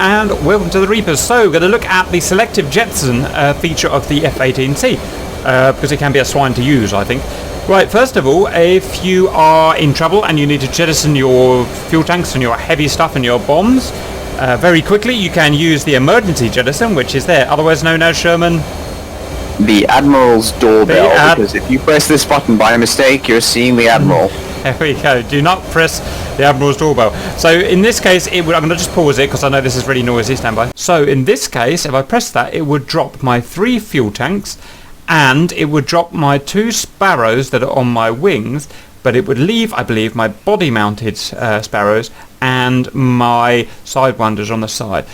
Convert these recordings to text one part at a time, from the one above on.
and welcome to the Reapers. So, we're going to look at the Selective Jettison feature of the F-18C, because it can be a swine to use, I think. Right, first of all, if you are in trouble and you need to jettison your fuel tanks and your heavy stuff and your bombs, very quickly you can use the emergency jettison, which is there, otherwise known as, Sherman? The Admiral's doorbell, because if you press this button by mistake, you're seeing the Admiral. There we go. Do not press the Admiral's doorbell. So in this case, I'm going to just pause it because I know this is really noisy. Stand by. So in this case, if I press that, it would drop my 3 fuel tanks and it would drop my 2 Sparrows that are on my wings, but it would leave, I believe, my body-mounted Sparrows and my Sidewinders on the side.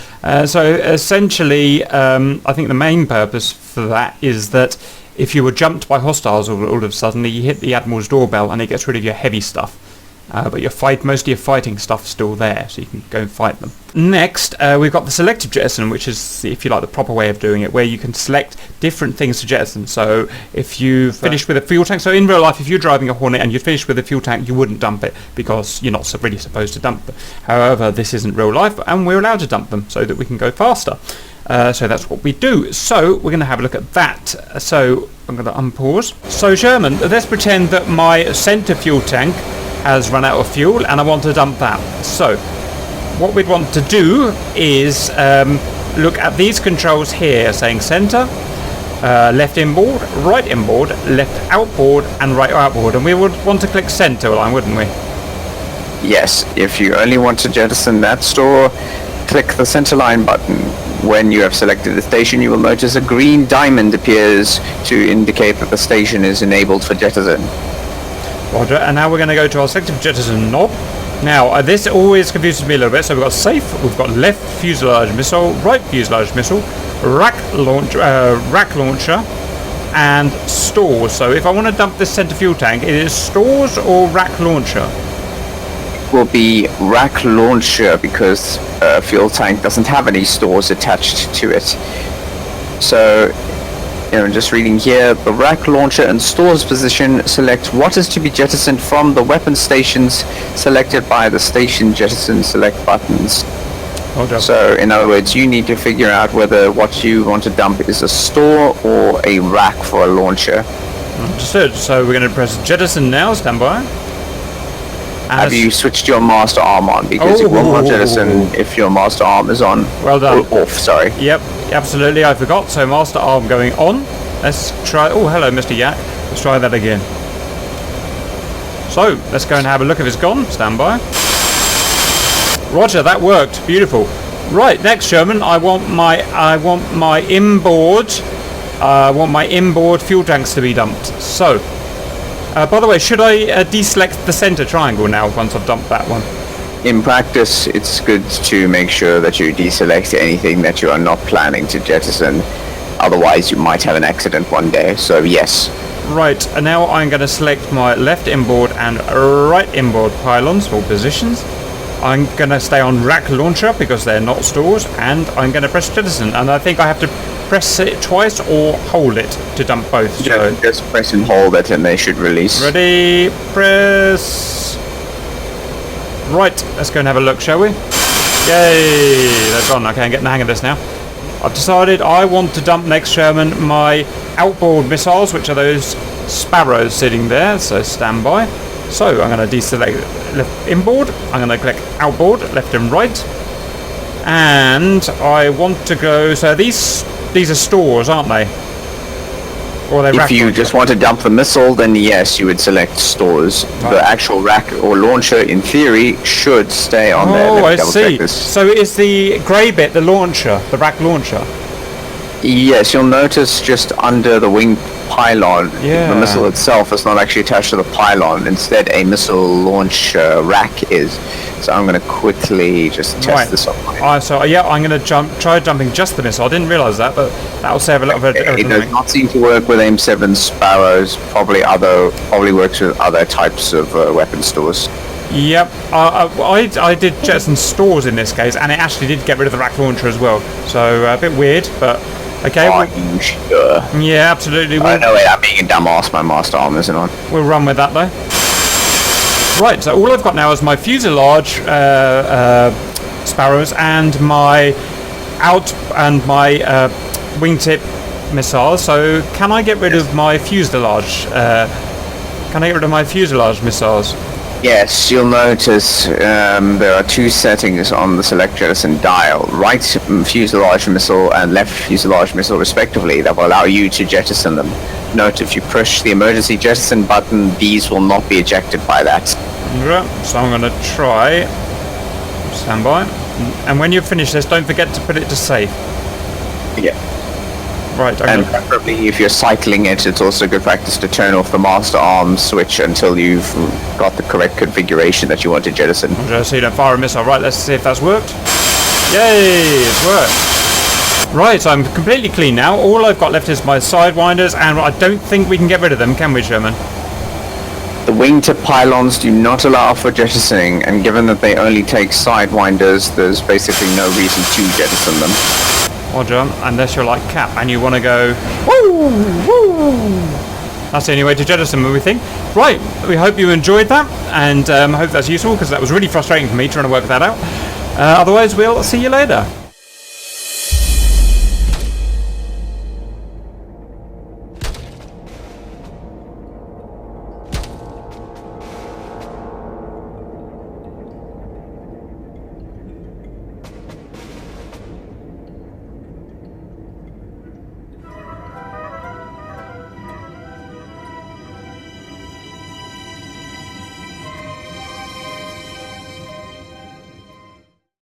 So essentially, I think the main purpose for that is that if you were jumped by hostiles all of a sudden, you hit the Admiral's doorbell and it gets rid of your heavy stuff. But most of your fighting stuff's still there, so you can go and fight them. Next, we've got the Selective Jettison, which is, if you like, the proper way of doing it, where you can select different things to jettison. So if you've finished with a fuel tank, so in real life, if you're driving a Hornet and you've finished with a fuel tank, you wouldn't dump it, because you're not really supposed to dump them. However, this isn't real life, and we're allowed to dump them so that we can go faster. So that's what we do. So we're going to have a look at that. So I'm going to unpause. So Sherman, let's pretend that my centre fuel tank has run out of fuel and I want to dump that. So what we'd want to do is look at these controls here, saying centre, left inboard, right inboard, left outboard and right outboard, and we would want to click centre line, wouldn't we? Yes, if you only want to jettison that store, click the center line button. When you have selected the station, you will notice a green diamond appears to indicate that the station is enabled for jettison. Roger, and now we're going to go to our Selective Jettison knob. Now, this always confuses me a little bit. So we've got safe, we've got left fuselage missile, right fuselage missile, rack launcher, and stores. So if I want to dump this center fuel tank, it is stores or rack launcher? Will be rack launcher, because a fuel tank doesn't have any stores attached to it. So, just reading here, the rack launcher and stores position, select what is to be jettisoned from the weapon stations selected by the station jettison select buttons. So in other words, you need to figure out whether what you want to dump is a store or a rack for a launcher. Understood. So we're going to press jettison now, stand by. Have you switched your master arm on? Because it will not jettison if your master arm is on. Well done. Or off, sorry. Yep, absolutely, I forgot. So master arm going on. Let's try. Oh, hello, Mr. Yak. Let's try that again. So let's go and have a look if it's gone. Stand by. Roger, that worked. Beautiful. Right, next, Sherman, I want my inboard fuel tanks to be dumped. So. By the way, should I deselect the center triangle now once I've dumped that one? In practice, it's good to make sure that you deselect anything that you are not planning to jettison. Otherwise, you might have an accident one day, so yes. Right, and now I'm going to select my left inboard and right inboard pylons for positions. I'm going to stay on rack launcher because they're not stores, and I'm going to press jettison. And I think I have to press it twice or hold it to dump both. So just press and hold it and they should release. Ready, press. Right, let's go and have a look, shall we? Yay, they're gone. Okay, I'm getting the hang of this now. I've decided I want to dump next, Sherman, my outboard missiles, which are those Sparrows sitting there, so stand by. So I'm going to deselect left inboard, I'm going to click outboard, left and right, and I want to go, so these are stores, aren't they? Or if you just want to dump the missile, then yes, you would select stores. Right. The actual rack or launcher, in theory, should stay on there. Oh, I see. So is the grey bit the launcher, the rack launcher? Yes, you'll notice just under the wing pylon, the missile itself is not actually attached to the pylon. Instead, a missile launch rack is. So I'm going to quickly just test this on. So yeah, I'm going to try jumping just the missile. I didn't realise that, but that'll save a lot of everything. It does not seem to work with AIM-7 Sparrows. Probably works with other types of weapon stores. Yep, I did jettison stores in this case, and it actually did get rid of the rack launcher as well. So a bit weird, but okay. Are you sure? Yeah, absolutely. No way, I'm being a dumbass. My master arm isn't on. We'll run with that though. Right, so all I've got now is my fuselage Sparrows and my wingtip missiles. So can I get rid of my fuselage? Missiles? Yes, you'll notice there are two settings on the Select Jettison dial. Right fuselage missile and left fuselage missile respectively that will allow you to jettison them. Note if you push the emergency jettison button, these will not be ejected by that. Yeah, so I'm going to try. Stand by. And when you finish this, don't forget to put it to safe. Yeah. Right, and preferably if you're cycling it, it's also good practice to turn off the master arm switch until you've got the correct configuration that you want to jettison. So you don't fire a missile. Right, let's see if that's worked. Yay, it's worked. Right, so I'm completely clean now. All I've got left is my sidewinders, and I don't think we can get rid of them, can we, Sherman? The wingtip pylons do not allow for jettisoning, and given that they only take sidewinders, there's basically no reason to jettison them. Roger, unless you're like Cap and you want to go woo, woo. That's the only way to jettison them, we think. Right, we hope you enjoyed that, and hope that's useful, because that was really frustrating for me trying to work that out. Otherwise, we'll see you later.